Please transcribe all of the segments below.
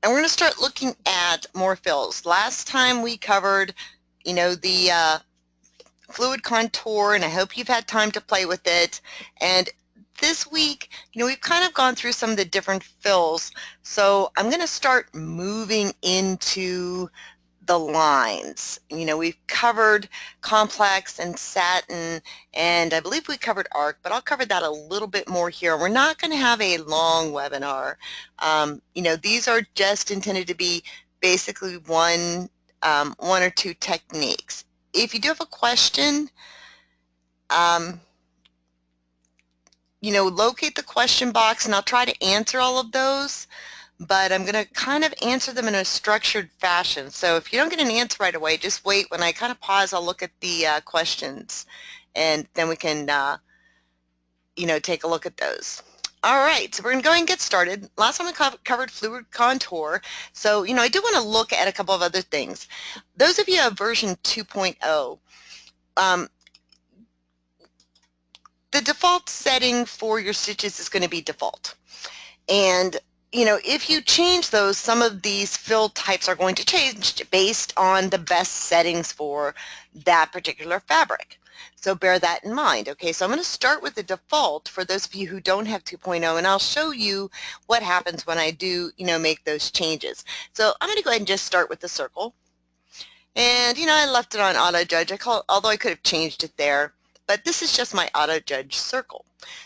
and we're going to start looking at more fills. Last time we covered, the fluid contour, and I hope you've had time to play with it. And this week, we've kind of gone through some of the different fills. So I'm going to start moving into the lines. We've covered complex and satin, and I believe we covered arc, but I'll cover that a little bit more here. We're not going to have a long webinar. These are just intended to be basically one or two techniques. If you do have a question, locate the question box, and I'll try to answer all of those. But I'm going to kind of answer them in a structured fashion. So if you don't get an answer right away, just wait. When I kind of pause, I'll look at the questions, and then we can, take a look at those. All right, so we're going to go ahead and get started. Last time we covered fluid contour. So, I do want to look at a couple of other things. Those of you who have version 2.0, the default setting for your stitches is going to be default. And if you change those, some of these fill types are going to change based on the best settings for that particular fabric. So bear that in mind. Okay, so I'm going to start with the default for those of you who don't have 2.0, and I'll show you what happens when I do, make those changes. So I'm going to go ahead and just start with the circle. And, I left it on auto judge. Although I could have changed it there, but this is just my auto judge circle.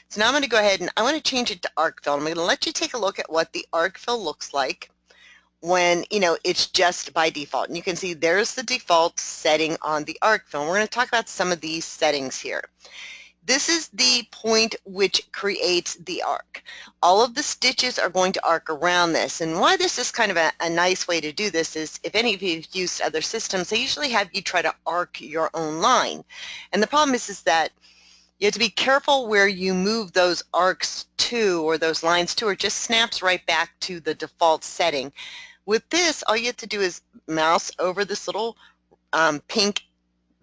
So now I'm going to go ahead and I want to change it to arc fill. I'm going to let you take a look at what the arc fill looks like when, it's just by default. And you can see there's the default setting on the arc fill. And we're going to talk about some of these settings here. This is the point which creates the arc. All of the stitches are going to arc around this. And why this is kind of a nice way to do this is, if any of you have used other systems, they usually have you try to arc your own line. And the problem is that you have to be careful where you move those arcs to, or those lines to, or it just snaps right back to the default setting. With this, all you have to do is mouse over this little pink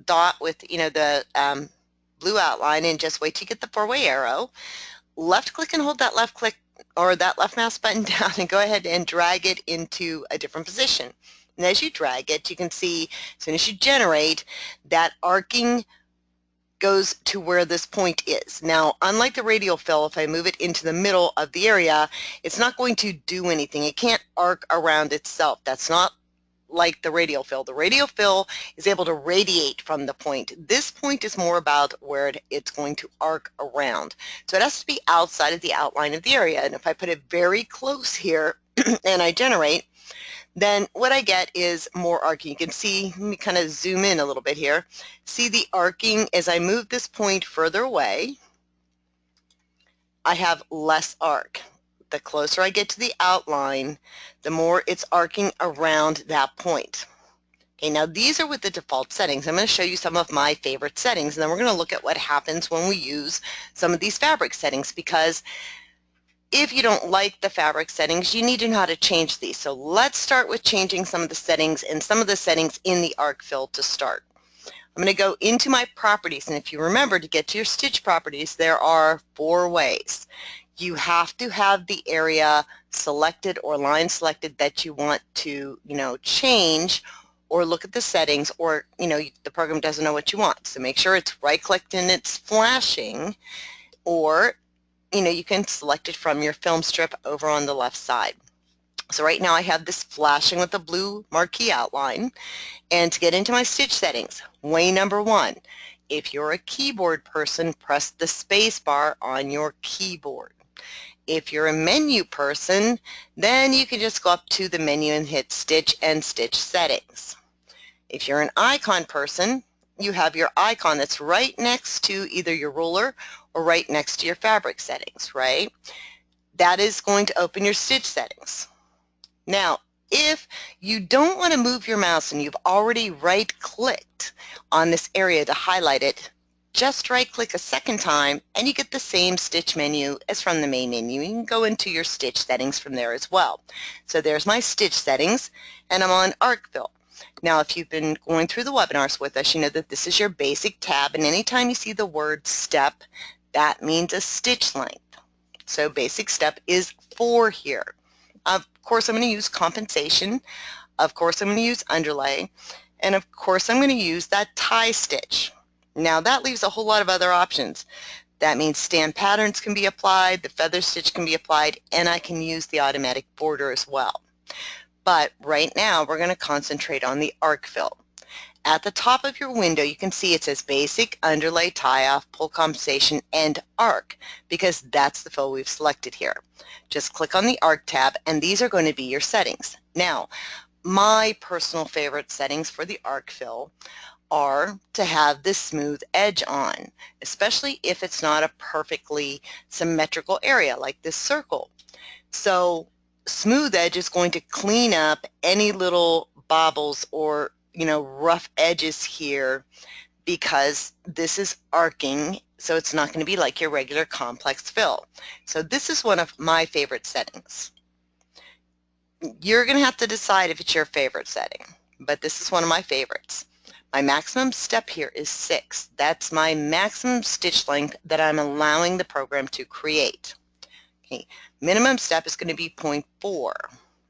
dot with, the blue outline, and just wait till you get the four-way arrow. Left click and hold that left click or that left mouse button down and go ahead and drag it into a different position. And as you drag it, you can see as soon as you generate, that arcing goes to where this point is. Now, unlike the radial fill, if I move it into the middle of the area, it's not going to do anything. It can't arc around itself. That's not like the radial fill. The radial fill is able to radiate from the point. This point is more about where it's going to arc around. So it has to be outside of the outline of the area. And if I put it very close here and I generate, then what I get is more arcing. You can see, let me kind of zoom in a little bit here. See the arcing as I move this point further away, I have less arc. The closer I get to the outline, the more it's arcing around that point. Okay, now these are with the default settings. I'm going to show you some of my favorite settings, and then we're going to look at what happens when we use some of these fabric settings, because if you don't like the fabric settings, you need to know how to change these. So let's start with changing some of the settings, and some of the settings in the arc fill to start. I'm going to go into my properties, and if you remember, to get to your stitch properties, there are 4 ways. You have to have the area selected or line selected that you want to, change, or look at the settings, or, the program doesn't know what you want. So make sure it's right-clicked and it's flashing, or you can select it from your film strip over on the left side. So right now I have this flashing with the blue marquee outline. And to get into my stitch settings, way number 1, if you're a keyboard person, press the space bar on your keyboard. If you're a menu person, then you can just go up to the menu and hit Stitch and Stitch Settings. If you're an icon person, you have your icon that's right next to either your ruler or right next to your fabric settings, right? That is going to open your stitch settings. Now, if you don't want to move your mouse and you've already right-clicked on this area to highlight it, just right-click a second time and you get the same stitch menu as from the main menu. You can go into your stitch settings from there as well. So there's my stitch settings, and I'm on arc fill. Now, if you've been going through the webinars with us, you know that this is your basic tab, and anytime you see the word step, that means a stitch length. So basic step is 4 here. Of course, I'm going to use compensation. Of course, I'm going to use underlay. And of course, I'm going to use that tie stitch. Now that leaves a whole lot of other options. That means stand patterns can be applied, the feather stitch can be applied, and I can use the automatic border as well. But right now, we're going to concentrate on the arc fill. At the top of your window, you can see it says Basic, Underlay, Tie-Off, Pull Compensation, and Arc, because that's the fill we've selected here. Just click on the Arc tab, and these are going to be your settings. Now, my personal favorite settings for the arc fill are to have this smooth edge on, especially if it's not a perfectly symmetrical area like this circle. So smooth edge is going to clean up any little bobbles or rough edges here, because this is arcing, so it's not going to be like your regular complex fill. So this is one of my favorite settings. You're going to have to decide if it's your favorite setting, but this is one of my favorites. My maximum step here is 6. That's my maximum stitch length that I'm allowing the program to create. Okay. Minimum step is going to be 0.4.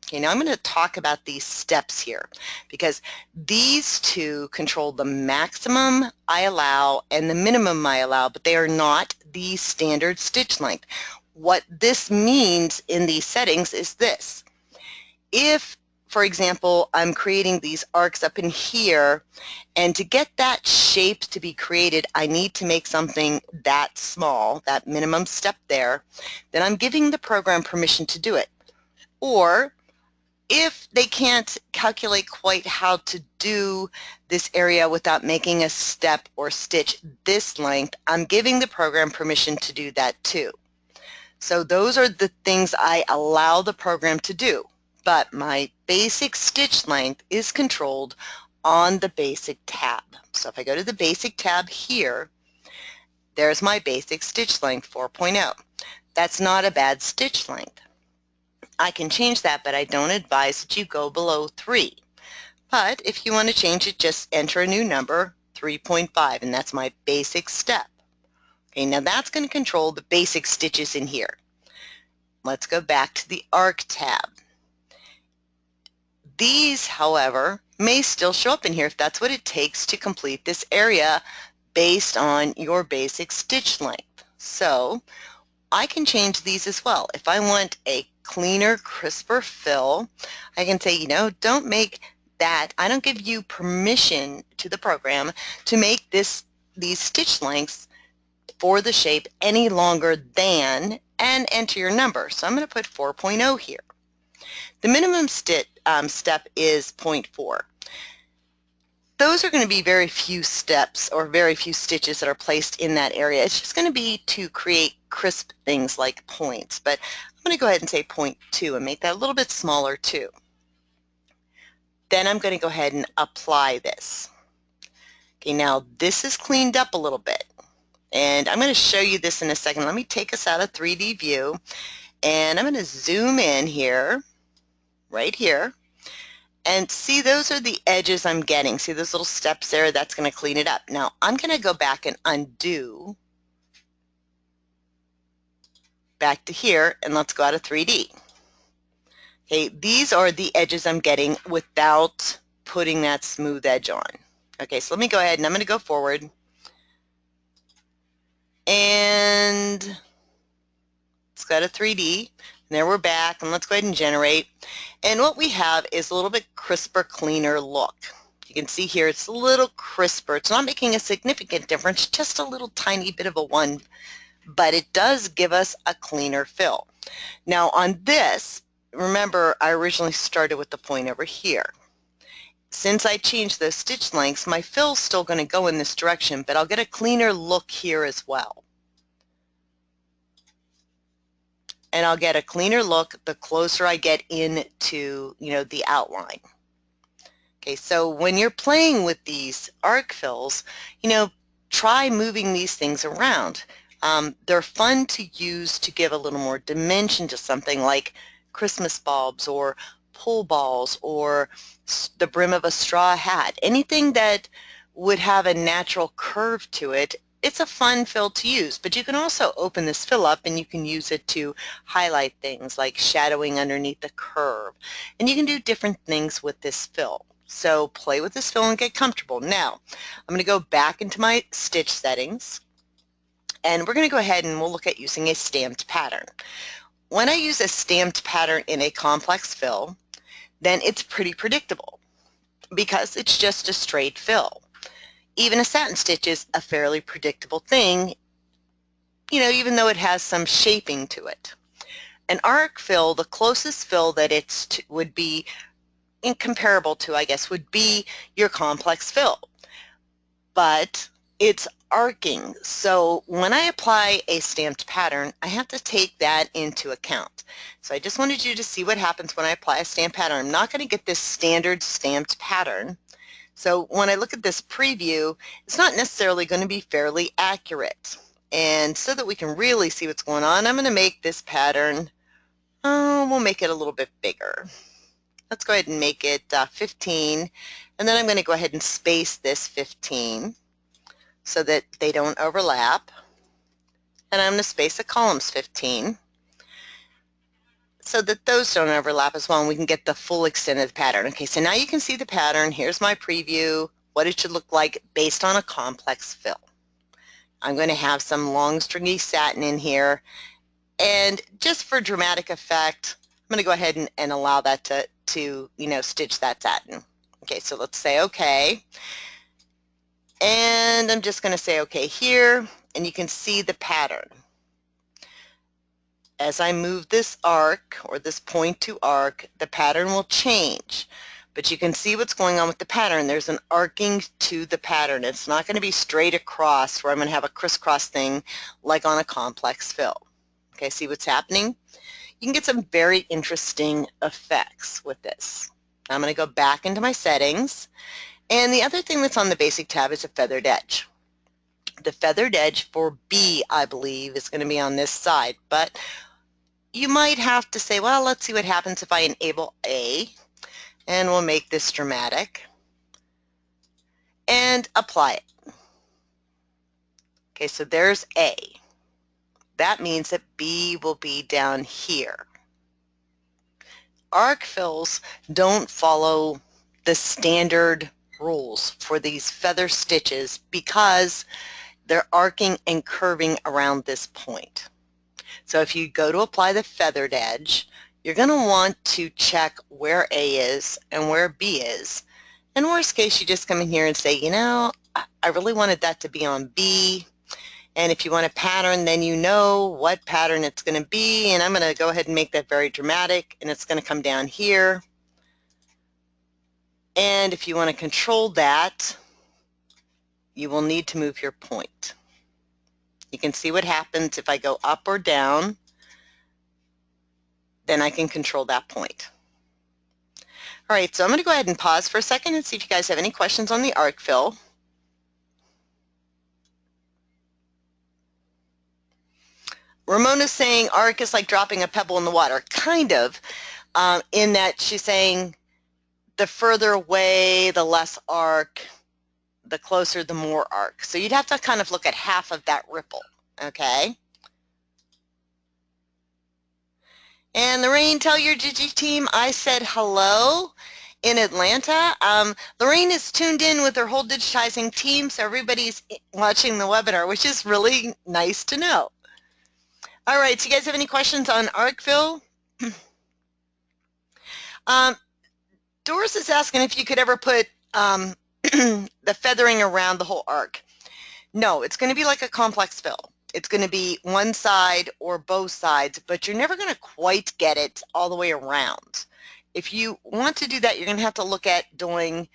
Okay, now I'm going to talk about these steps here, because these two control the maximum I allow and the minimum I allow, but they are not the standard stitch length. What this means in these settings is this. If, for example, I'm creating these arcs up in here, and to get that shape to be created, I need to make something that small, that minimum step there, then I'm giving the program permission to do it. Or if they can't calculate quite how to do this area without making a step or stitch this length, I'm giving the program permission to do that too. So those are the things I allow the program to do. But my basic stitch length is controlled on the basic tab. So if I go to the basic tab here, there's my basic stitch length 4.0. That's not a bad stitch length. I can change that, but I don't advise that you go below 3. But if you want to change it, just enter a new number, 3.5, and that's my basic step. Okay, now that's going to control the basic stitches in here. Let's go back to the arc tab. These, however, may still show up in here if that's what it takes to complete this area based on your basic stitch length. So I can change these as well. If I want a cleaner, crisper fill, I can say, don't make that. I don't give you permission to the program to make these stitch lengths for the shape any longer than, and enter your number. So I'm going to put 4.0 here. The minimum step is 0.4. Those are going to be very few steps or very few stitches that are placed in that area. It's just going to be to create crisp things like points. But I'm going to go ahead and say 0.2 and make that a little bit smaller too. Then I'm going to go ahead and apply this. Okay, now this is cleaned up a little bit. And I'm going to show you this in a second. Let me take us out of 3D view, and I'm going to zoom in here, right here, and see those are the edges I'm getting. See those little steps there? That's going to clean it up. Now I'm going to go back and undo back to here, and let's go out of 3D. Okay, these are the edges I'm getting without putting that smooth edge on. Okay, so let me go ahead and I'm going to go forward. And let's go to 3D. And there we're back, and let's go ahead and generate. And what we have is a little bit crisper, cleaner look. You can see here it's a little crisper. It's not making a significant difference, just a little tiny bit of a one, but it does give us a cleaner fill. Now on this, remember I originally started with the point over here. Since I changed those stitch lengths, my fill's still going to go in this direction, but I'll get a cleaner look here as well. And I'll get a cleaner look the closer I get into, the outline. Okay, so when you're playing with these arc fills, try moving these things around. They're fun to use to give a little more dimension to something like Christmas bulbs or pull balls or the brim of a straw hat. Anything that would have a natural curve to it it's a fun fill to use, but you can also open this fill up and you can use it to highlight things like shadowing underneath the curve. And you can do different things with this fill. So play with this fill and get comfortable. Now, I'm going to go back into my stitch settings, and we're going to go ahead and we'll look at using a stamped pattern. When I use a stamped pattern in a complex fill, then it's pretty predictable because it's just a straight fill. Even a satin stitch is a fairly predictable thing, you know, even though it has some shaping to it. An arc fill, the closest fill that would be incomparable to, I guess, would be your complex fill. But it's arcing, so when I apply a stamped pattern, I have to take that into account. So I just wanted you to see what happens when I apply a stamped pattern. I'm not going to get this standard stamped pattern. So when I look at this preview, it's not necessarily going to be fairly accurate. And so that we can really see what's going on, I'm going to make this pattern, we'll make it a little bit bigger. Let's go ahead and make it 15, and then I'm going to go ahead and space this 15 so that they don't overlap. And I'm going to space the columns 15 so that those don't overlap as well, and we can get the full extent of the pattern. Okay, so now you can see the pattern. Here's my preview, what it should look like based on a complex fill. I'm going to have some long stringy satin in here, and just for dramatic effect, I'm going to go ahead and allow that to you know, stitch that satin. Okay, so let's say okay, and I'm just going to say okay here, and you can see the pattern. As I move this arc, or this point to arc, the pattern will change. But you can see what's going on with the pattern. There's an arcing to the pattern. It's not going to be straight across where I'm going to have a crisscross thing like on a complex fill. Okay, see what's happening? You can get some very interesting effects with this. I'm going to go back into my settings. And the other thing that's on the basic tab is a feathered edge. The feathered edge for B, I believe, is going to be on this side, but you might have to say, well, let's see what happens if I enable A, and we'll make this dramatic, and apply it. Okay, so there's A. That means that B will be down here. Arc fills don't follow the standard rules for these feather stitches because they're arcing and curving around this point. So if you go to apply the feathered edge, you're going to want to check where A is and where B is. In worst case, you just come in here and say, you know, I really wanted that to be on B. And if you want a pattern, then you know what pattern it's going to be. And I'm going to go ahead and make that very dramatic, and it's going to come down here. And if you want to control that, you will need to move your point. You can see what happens if I go up or down, then I can control that point. All right, so I'm going to go ahead and pause for a second and see if you guys have any questions on the arc fill. Ramona's saying arc is like dropping a pebble in the water, kind of, in that she's saying the further away, the less arc, the closer, the more arc. So you'd have to kind of look at half of that ripple, okay? And Lorraine, tell your Gigi team I said hello in Atlanta. Lorraine is tuned in with her whole digitizing team, so everybody's watching the webinar, which is really nice to know. All right, so you guys have any questions on arc fill? Doris is asking if you could ever put the feathering around the whole arc. No, it's going to be like a complex fill. It's going to be one side or both sides, but you're never going to quite get it all the way around. If you want to do that, you're going to have to look at doing,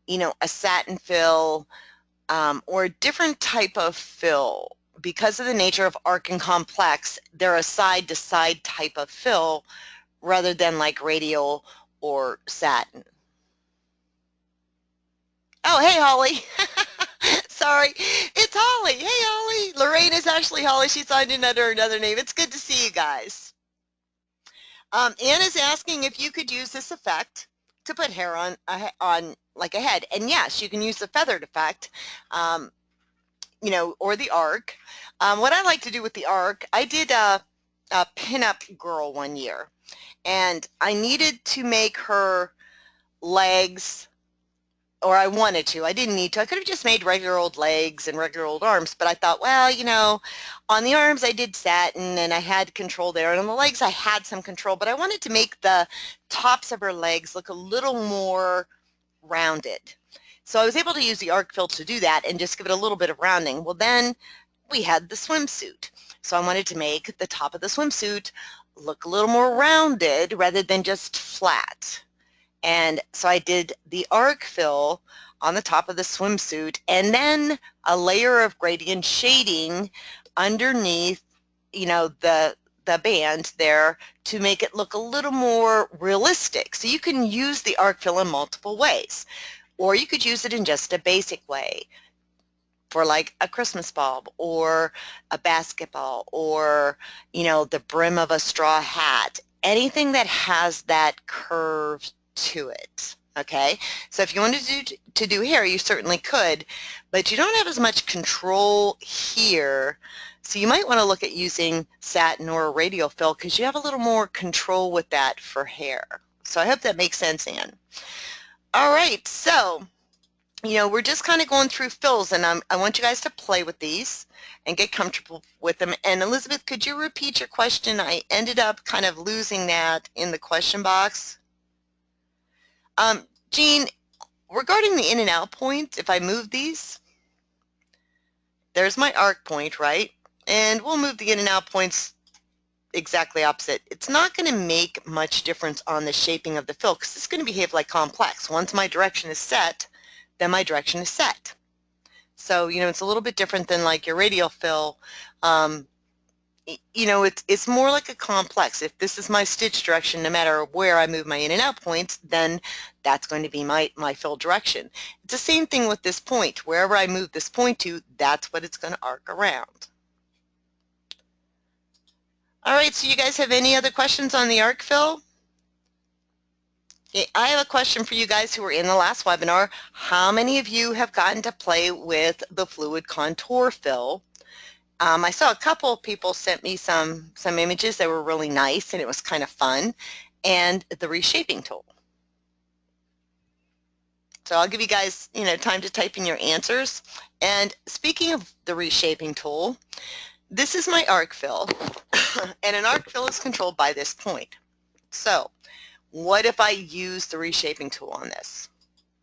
you know, a satin fill or a different type of fill. Because of the nature of arc and complex, they're a side-to-side type of fill rather than like radial or satin. Oh, hey, Holly. Sorry, it's Holly. Hey, Holly. Lorraine is actually Holly. She signed in under another name. It's good to see you guys. Anna's asking if you could use this effect to put hair on like a head. And yes, you can use the feathered effect. or the arc. What I like to do with the arc, I did a pin-up girl one year, and I needed to make her legs, or I wanted to. I didn't need to. I could have just made regular old legs and regular old arms, but I thought, well, on the arms I did satin and I had control there, and on the legs I had some control, but I wanted to make the tops of her legs look a little more rounded. So I was able to use the arc fill to do that and just give it a little bit of rounding. Well, then we had the swimsuit. So I wanted to make the top of the swimsuit look a little more rounded rather than just flat. And so I did the arc fill on the top of the swimsuit and then a layer of gradient shading underneath, the band there to make it look a little more realistic. So you can use the arc fill in multiple ways, or you could use it in just a basic way for like a Christmas bulb or a basketball or, the brim of a straw hat, anything that has that curve to it. Okay, so if you wanted to do hair, you certainly could, but you don't have as much control here. So you might want to look at using satin or a radial fill because you have a little more control with that for hair. So I hope that makes sense, Anne. All right, so we're just kind of going through fills, and I want you guys to play with these and get comfortable with them. And Elizabeth, could you repeat your question? I ended up kind of losing that in the question box. Jean, regarding the in and out point, if I move these, there's my arc point, right? And we'll move the in and out points exactly opposite. It's not going to make much difference on the shaping of the fill because it's going to behave like complex. Once my direction is set, then my direction is set. So, it's a little bit different than like your radial fill. It's more like a complex. If this is my stitch direction, no matter where I move my in and out points, then that's going to be my fill direction. It's the same thing with this point. Wherever I move this point to, that's what it's going to arc around. All right, so you guys have any other questions on the arc fill? I have a question for you guys who were in the last webinar. How many of you have gotten to play with the fluid contour fill? I saw a couple of people sent me some images that were really nice and it was kind of fun, and the reshaping tool. So I'll give you guys, time to type in your answers. And speaking of the reshaping tool, this is my arc fill, and an arc fill is controlled by this point. So what if I use the reshaping tool on this?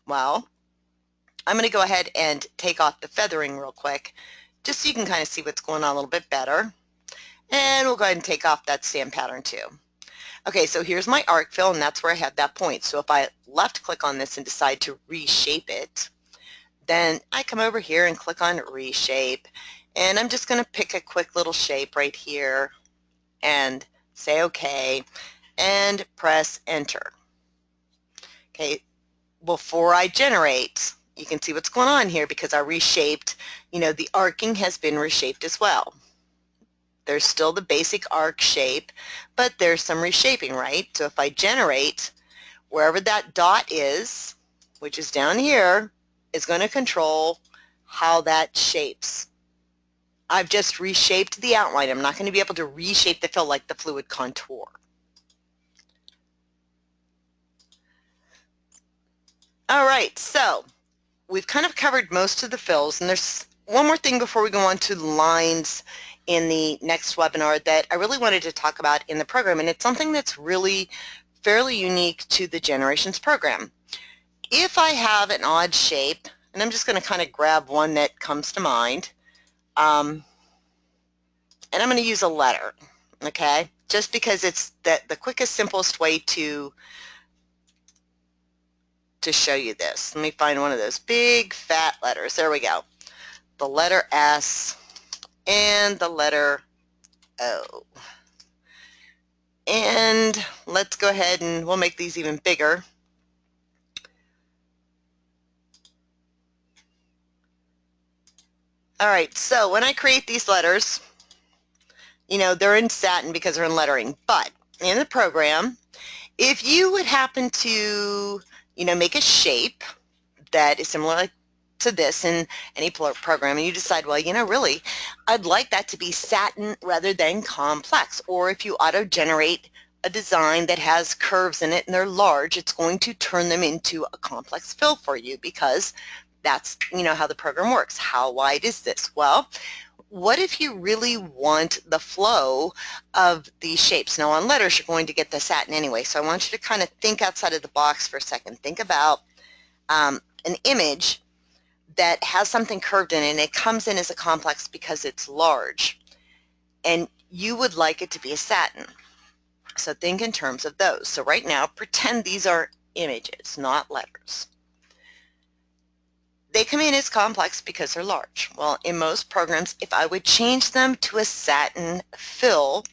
Well, I'm going to go ahead and take off the feathering real quick, just so you can kind of see what's going on a little bit better. And we'll go ahead and take off that stamp pattern too. Okay, so here's my arc fill, and that's where I have that point. So if I left click on this and decide to reshape it, then I come over here and click on reshape, and I'm just going to pick a quick little shape right here and say okay and press enter. Okay, before I generate, you can see what's going on here because I reshaped, the arcing has been reshaped as well. There's still the basic arc shape, but there's some reshaping, right? So if I generate, wherever that dot is, which is down here, is going to control how that shapes. I've just reshaped the outline. I'm not going to be able to reshape the fill like the fluid contour. All right, so we've kind of covered most of the fills, and there's one more thing before we go on to lines in the next webinar that I really wanted to talk about in the program, and it's something that's really fairly unique to the Generations program. If I have an odd shape, and I'm just going to kind of grab one that comes to mind, and I'm going to use a letter, okay, just because it's the quickest, simplest way to show you this. Let me find one of those big fat letters. There we go. The letter S and the letter O. And let's go ahead and we'll make these even bigger. All right, so when I create these letters, they're in satin because they're in lettering, but in the program, if you would happen to, make a shape that is similar to this in any program, and you decide, well, you know, really, I'd like that to be satin rather than complex. Or if you auto-generate a design that has curves in it and they're large, it's going to turn them into a complex fill for you, because that's, you know, how the program works. How wide is this? Well, what if you really want the flow of these shapes? Now on letters, you're going to get the satin anyway, so I want you to kind of think outside of the box for a second. Think about an image that has something curved in it, and it comes in as a complex because it's large, and you would like it to be a satin. So think in terms of those. So right now, pretend these are images, not letters. They come in as complex because they're large. Well, in most programs, if I would change them to a satin fill,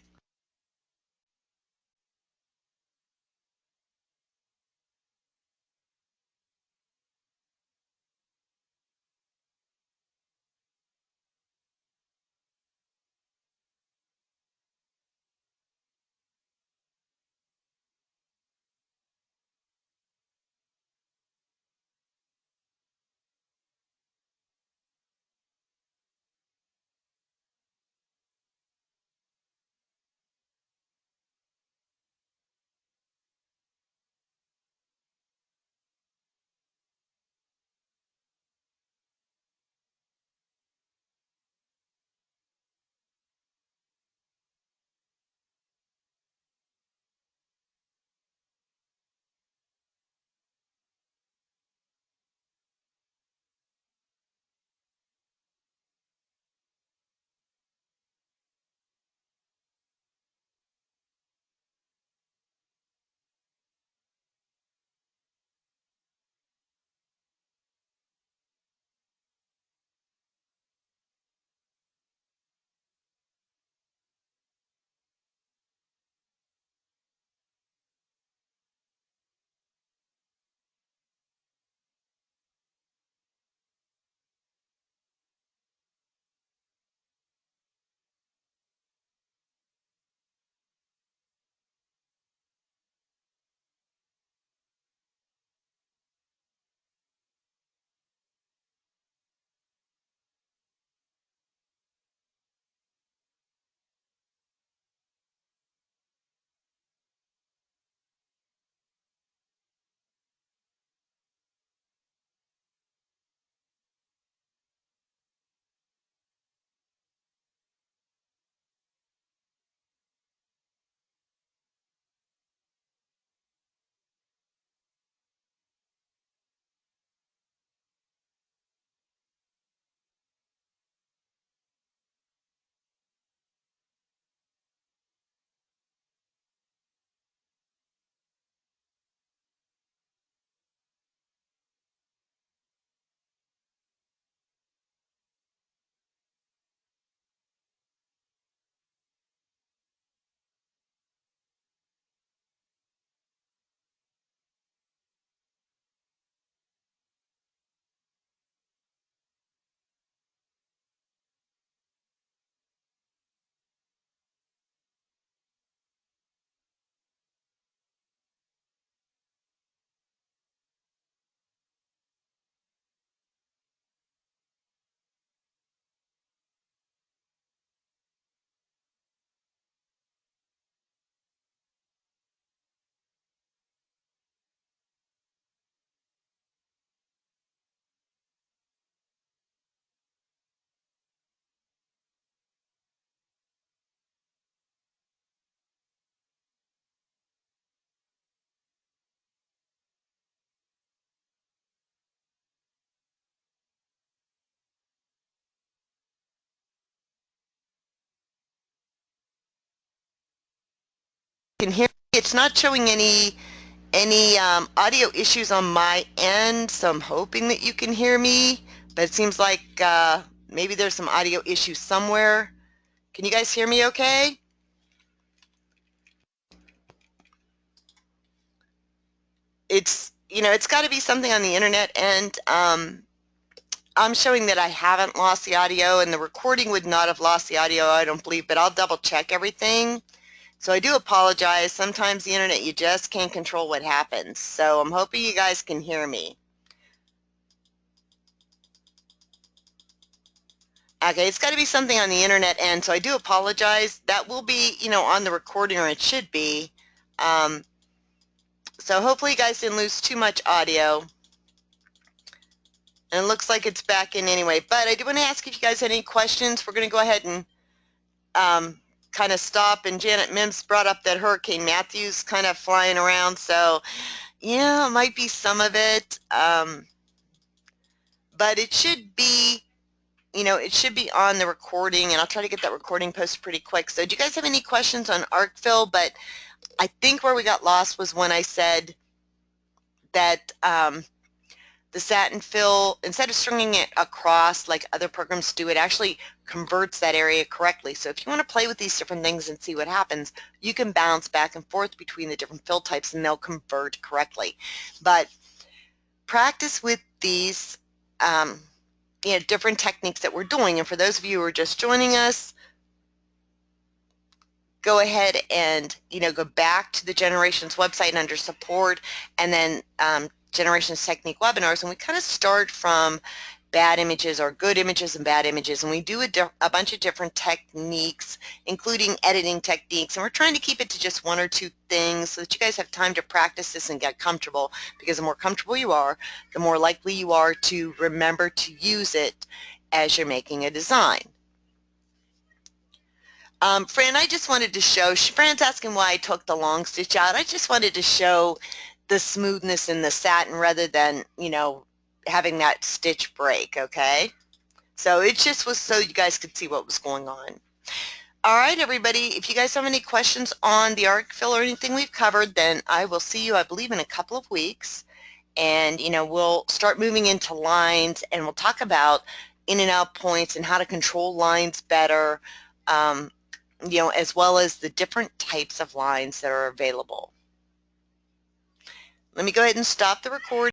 you can hear me. It's not showing any audio issues on my end, so I'm hoping that you can hear me, but it seems like maybe there's some audio issues somewhere. Can you guys hear me okay? It's, you know, it's got to be something on the internet, and I'm showing that I haven't lost the audio, and the recording would not have lost the audio, I don't believe, but I'll double check everything. So I do apologize. Sometimes the internet, you just can't control what happens. So I'm hoping you guys can hear me. Okay, it's got to be something on the internet end, so I do apologize. That will be, on the recording, or it should be. So hopefully you guys didn't lose too much audio. And it looks like it's back in anyway. But I do want to ask if you guys had any questions. We're going to go ahead and kind of stop. And Janet Mims brought up that Hurricane Matthew's kind of flying around. So, yeah, it might be some of it. But it should be, it should be on the recording. And I'll try to get that recording posted pretty quick. So do you guys have any questions on arc fill? But I think where we got lost was when I said that the satin fill, instead of stringing it across like other programs do, it actually converts that area correctly. So if you want to play with these different things and see what happens, you can bounce back and forth between the different fill types and they'll convert correctly. But practice with these different techniques that we're doing. And for those of you who are just joining us, go ahead and go back to the Generations website and under support, and then Generations Technique webinars, and we kind of start from bad images or good images and bad images, and we do a bunch of different techniques, including editing techniques, and we're trying to keep it to just one or two things so that you guys have time to practice this and get comfortable, because the more comfortable you are, the more likely you are to remember to use it as you're making a design. Fran, I just wanted to show, Fran's asking why I took the long stitch out. I just wanted to show the smoothness in the satin rather than, having that stitch break, okay? So it just was so you guys could see what was going on. All right, everybody, if you guys have any questions on the arc fill or anything we've covered, then I will see you, I believe, in a couple of weeks. And, we'll start moving into lines, and we'll talk about in and out points and how to control lines better, as well as the different types of lines that are available. Let me go ahead and stop the recording.